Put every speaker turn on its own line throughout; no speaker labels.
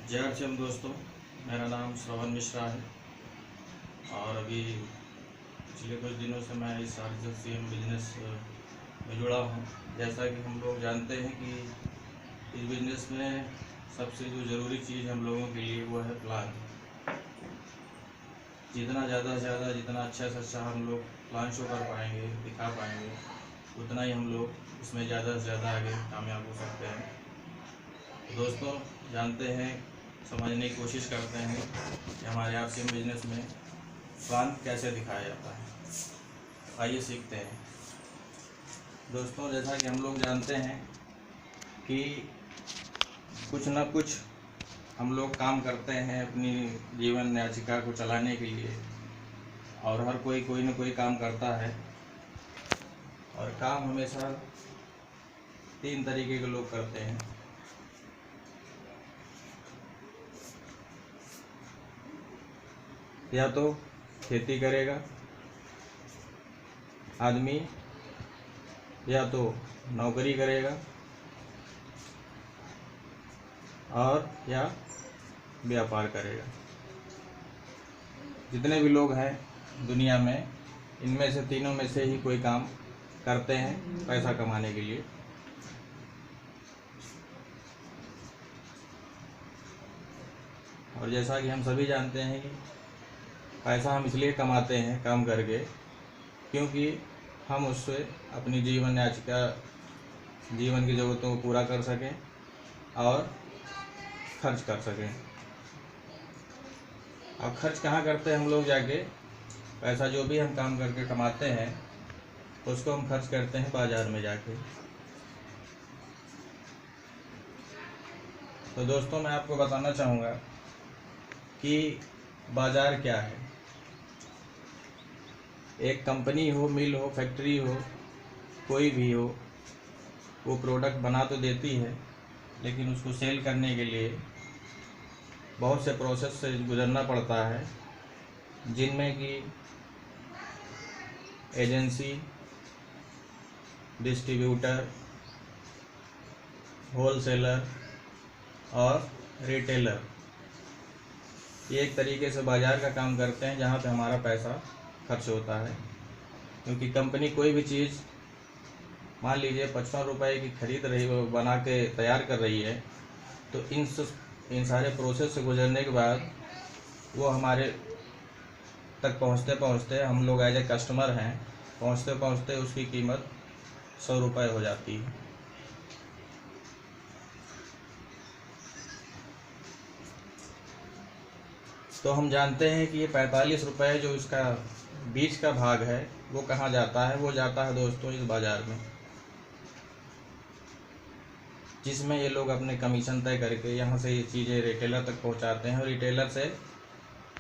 जय अर्चम दोस्तों, मेरा नाम श्रवण मिश्रा है और अभी पिछले कुछ दिनों से मैं इस RCM बिजनेस में जुड़ा हूँ। जैसा कि हम लोग जानते हैं कि इस बिजनेस में सबसे जो ज़रूरी चीज़ हम लोगों के लिए वो है प्लान। जितना ज़्यादा से ज़्यादा, जितना अच्छा से अच्छा हम लोग प्लान शो कर पाएंगे, दिखा पाएंगे, उतना ही हम लोग इसमें ज़्यादा से ज़्यादा आगे कामयाब हो सकते हैं। तो दोस्तों, जानते हैं, समझने की कोशिश करते हैं कि हमारे RCM बिजनेस में प्लान कैसे दिखाया जाता है। आइए सीखते हैं। दोस्तों, जैसा कि हम लोग जानते हैं कि कुछ ना कुछ हम लोग काम करते हैं अपनी जीवन याचिका को चलाने के लिए, और हर कोई ना कोई काम करता है। और काम हमेशा 3 तरीके के लोग करते हैं। या तो खेती करेगा आदमी, या तो नौकरी करेगा, और या व्यापार करेगा। जितने भी लोग हैं दुनिया में, इनमें से तीनों में से ही कोई काम करते हैं पैसा कमाने के लिए। और जैसा कि हम सभी जानते हैं कि पैसा हम इसलिए कमाते हैं काम करके, क्योंकि हम उससे अपनी जीवन याचिका, जीवन की ज़रूरतों को पूरा कर सकें और खर्च कर सकें। अब खर्च कहाँ करते हैं हम लोग जाके? पैसा जो भी हम काम करके कमाते हैं उसको हम खर्च करते हैं बाज़ार में जाके। तो दोस्तों, मैं आपको बताना चाहूँगा कि बाज़ार क्या है। एक कंपनी हो, मिल हो, फैक्ट्री हो, कोई भी हो, वो प्रोडक्ट बना तो देती है, लेकिन उसको सेल करने के लिए बहुत से प्रोसेस से गुजरना पड़ता है, जिनमें कि एजेंसी, डिस्ट्रीब्यूटर, होलसेलर और रिटेलर, ये एक तरीके से बाज़ार का काम करते हैं जहाँ पे हमारा पैसा खर्च होता है। क्योंकि कंपनी कोई भी चीज़, मान लीजिए 55 रुपये की खरीद रही, बना के तैयार कर रही है, तो इन सारे प्रोसेस से गुजरने के बाद वो हमारे तक पहुँचते पहुँचते, हम लोग एज ए कस्टमर हैं, पहुँचते पहुँचते उसकी कीमत 100 रुपये हो जाती है। तो हम जानते हैं कि ये 45 रुपये जो इसका बीच का भाग है वो कहाँ जाता है? वो जाता है दोस्तों इस बाज़ार में, जिसमें ये लोग अपने कमीशन तय करके यहाँ से ये चीज़ें रिटेलर तक पहुँचाते हैं, और रिटेलर से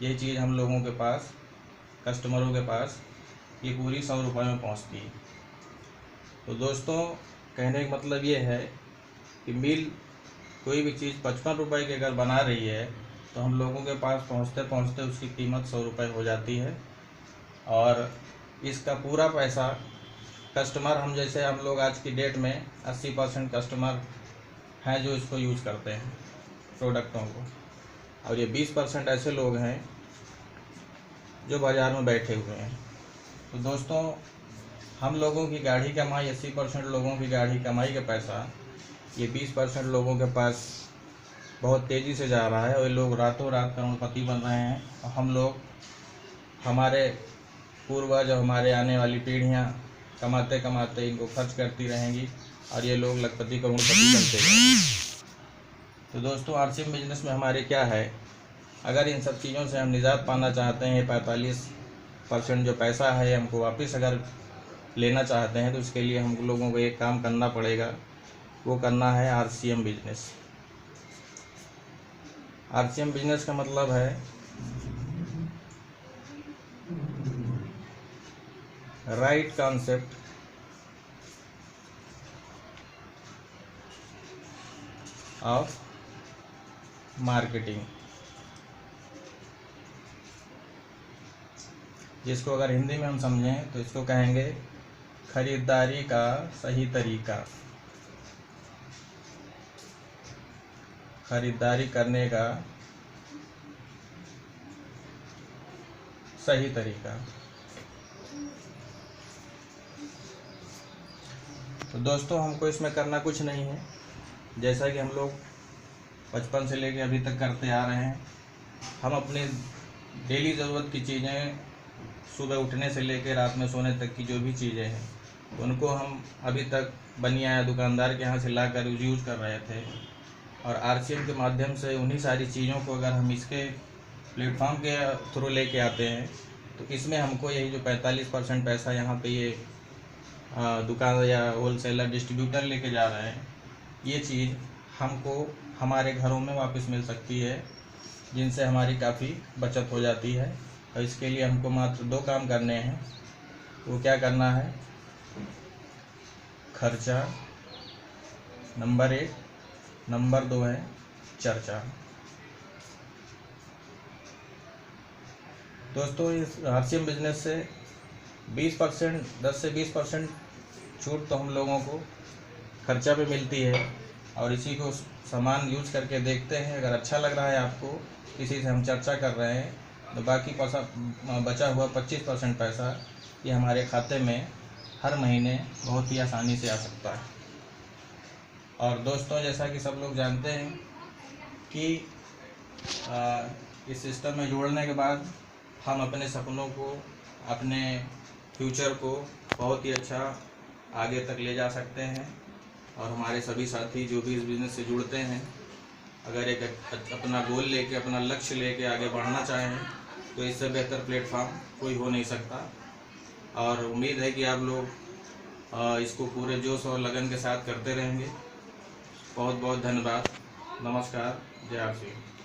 ये चीज़ हम लोगों के पास, कस्टमरों के पास, ये पूरी 100 रुपये में पहुँचती है। तो दोस्तों, कहने का मतलब ये है कि मिल कोई भी चीज़ 55 रुपये की अगर बना रही है, तो हम लोगों के पास पहुँचते पहुँचते उसकी कीमत 100 रुपये हो जाती है। और इसका पूरा पैसा कस्टमर, हम जैसे हम लोग आज की डेट में 80% कस्टमर हैं जो इसको यूज़ करते हैं प्रोडक्टों को, और ये 20% ऐसे लोग हैं जो बाज़ार में बैठे हुए हैं। तो दोस्तों, हम लोगों की गाढ़ी कमाई, 80% लोगों की गाढ़ी कमाई का पैसा ये 20% लोगों के पास बहुत तेज़ी से जा रहा है, और ये लोग रातों रात करोड़पति बन रहे हैं। और हम लोग, हमारे पूर्वज और हमारे आने वाली पीढ़ियाँ कमाते कमाते इनको खर्च करती रहेंगी, और ये लोग लखपति करोड़पति बनते रहेंगे। तो दोस्तों, RCM बिजनेस में हमारे क्या है, अगर इन सब चीज़ों से हम निजात पाना चाहते हैं, 45% जो पैसा है हमको वापस अगर लेना चाहते हैं, तो इसके लिए हम लोगों को एक काम करना पड़ेगा। वो करना है RCM बिजनेस। RCM बिजनेस का मतलब है राइट कॉन्सेप्ट ऑफ मार्केटिंग, जिसको अगर हिंदी में हम समझें तो इसको कहेंगे खरीदारी का सही तरीका। खरीदारी करने का सही तरीका। तो दोस्तों, हमको इसमें करना कुछ नहीं है, जैसा कि हम लोग बचपन से लेके अभी तक करते आ रहे हैं। हम अपने डेली ज़रूरत की चीज़ें सुबह उठने से लेकर रात में सोने तक की जो भी चीज़ें हैं, उनको हम अभी तक बनिया या दुकानदार के यहाँ से ला कर यूज़ कर रहे थे। और RCM के माध्यम से उन्हीं सारी चीज़ों को अगर हम इसके प्लेटफॉर्म के थ्रू लेके आते हैं, तो इसमें हमको यही जो 45% पैसा यहाँ पे ये दुकान या होलसेलर डिस्ट्रीब्यूटर लेके जा रहे हैं, ये चीज़ हमको हमारे घरों में वापस मिल सकती है, जिनसे हमारी काफ़ी बचत हो जाती है। और इसके लिए हमको मात्र 2 काम करने हैं। वो क्या करना है? खर्चा नंबर 1, नंबर 2 है चर्चा। दोस्तों, इस RCM बिजनेस से 20% 10 से 20% छूट तो हम लोगों को खर्चा पे मिलती है। और इसी को सामान यूज करके देखते हैं, अगर अच्छा लग रहा है आपको, किसी से हम चर्चा कर रहे हैं, तो बाकी बचा हुआ 25% पैसा ये हमारे खाते में हर महीने बहुत ही आसानी से आ सकता है। और दोस्तों, जैसा कि सब लोग जानते हैं कि इस सिस्टम में जुड़ने के बाद हम अपने सपनों को, अपने फ्यूचर को बहुत ही अच्छा आगे तक ले जा सकते हैं। और हमारे सभी साथी जो भी इस बिज़नेस से जुड़ते हैं, अगर एक अपना गोल लेके, अपना लक्ष्य लेके आगे बढ़ना चाहें, तो इससे बेहतर प्लेटफॉर्म कोई हो नहीं सकता। और उम्मीद है कि आप लोग इसको पूरे जोश और लगन के साथ करते रहेंगे। बहुत बहुत धन्यवाद। नमस्कार। जय RCM।